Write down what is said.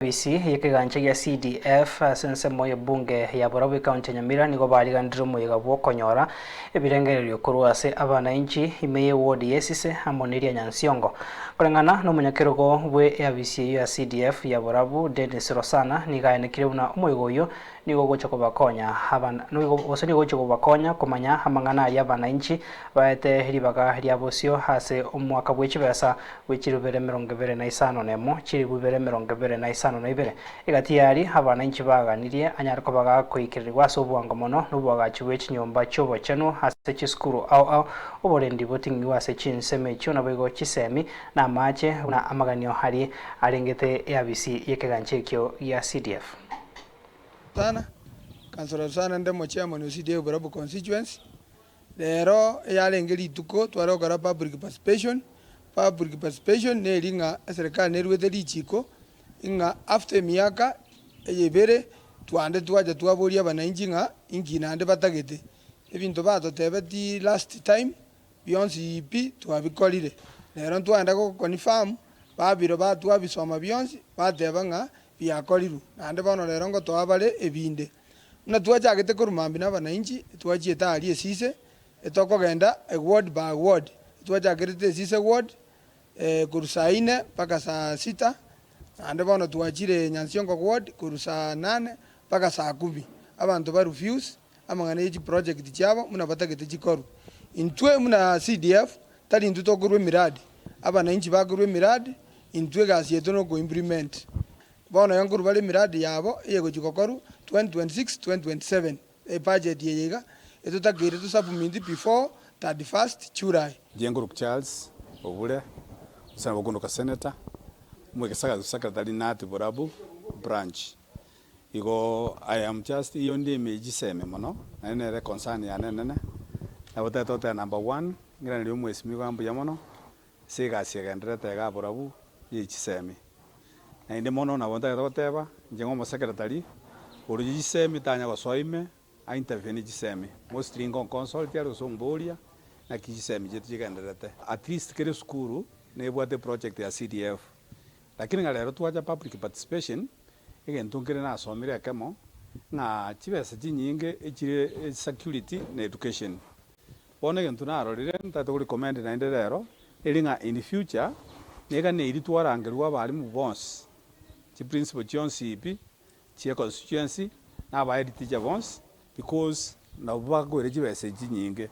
Bisi yekigancha ya CDF sense moyo bunge ya Borabu County Nyamira nigo barigandirwe muyiga bwokonyora ebirengererio kurwase abananchi imeye ward yesise amoniria Nyansiongo kurengana no munyakirugo bwe yabisi ya CDF ya Borabu Dennis Rosana nigaenekire una umuyigo uyo nigo gocha kubakonya abana nigo osoni gocha kubakonya kumanya amangana ya abananchi baete ribaga rya bosio hase umwaka bw'ekibesa w'ekirubere 2025 nemo kiri bubere 2025 igatiari abananchi baganirie anyariko bagakoikirirwa ase obwango mono n'obwagachi bw'ekinyomba kyobo chenu hase chisukuru au oborendi botingi ase chinseme ekio nabo chisemi na amache na amaganio hari arengete yabisi yekeganche ekio ya CDF sana Councillor Sana ndemo chairman wa CDF Borabu constituency lero yalengeri ituko twarogara public participation neringa serikali nerwete lichiko inga after miaka eyebere twande twaja twaboria abananchi nga inginande batagete ebintu batotebeti last time bionsi ipi twabikolire lero twanda ko confirm babiro batwabisoma bionsi bateba nga byakolirwe nande bono lero ngo twabale ebinde na twachagete kurumambi n'abananchi twachieta ali esise etokogenda ward by ward twachagete esise ward kurusaine paka saa 6 nande bono twachire Nyansiongo ward kurusa 8 paka saa 10 abantu ba refuse amangana eji project cyabo muna batagete chikoru intwe muna CDF tali ntuto kurwe miradi abananchi bagurwe miradi intwe gasieto no go implement bono yankuru bali miradi yabo yego chikokoru 2026-2027 budget yega etutagire tusabumindi before 31st July. Jenguru Charles obule sana bogunduka senator mwekesaga secretary nati Borabu branch igo I am just yonde meji seme mono nene concern ya nene na botato number 1 ngira ndio mwesimi kwambu ya mono siga sigendrete ga Borabu yichiseme na inde mono na bonta goteba njengo mo secretary uri seme tanya go soime a intervene jiseme mostly ngon consult ya rusomboria na kijiseme jetu jigendrete at least kere skuru ne bwate project ya CDF lakini ngalero twaja public participation egentungire na asomire kemo na chibesa jinyinge echire security na education bone gentu na arorire ntato kuri recommend na nderero elinga in future nega ne iri twarangerwa bari mu bonse chi principal chionsi ipi chi constituency na ba edit teacher bonse because na bagore chibesa jinyinge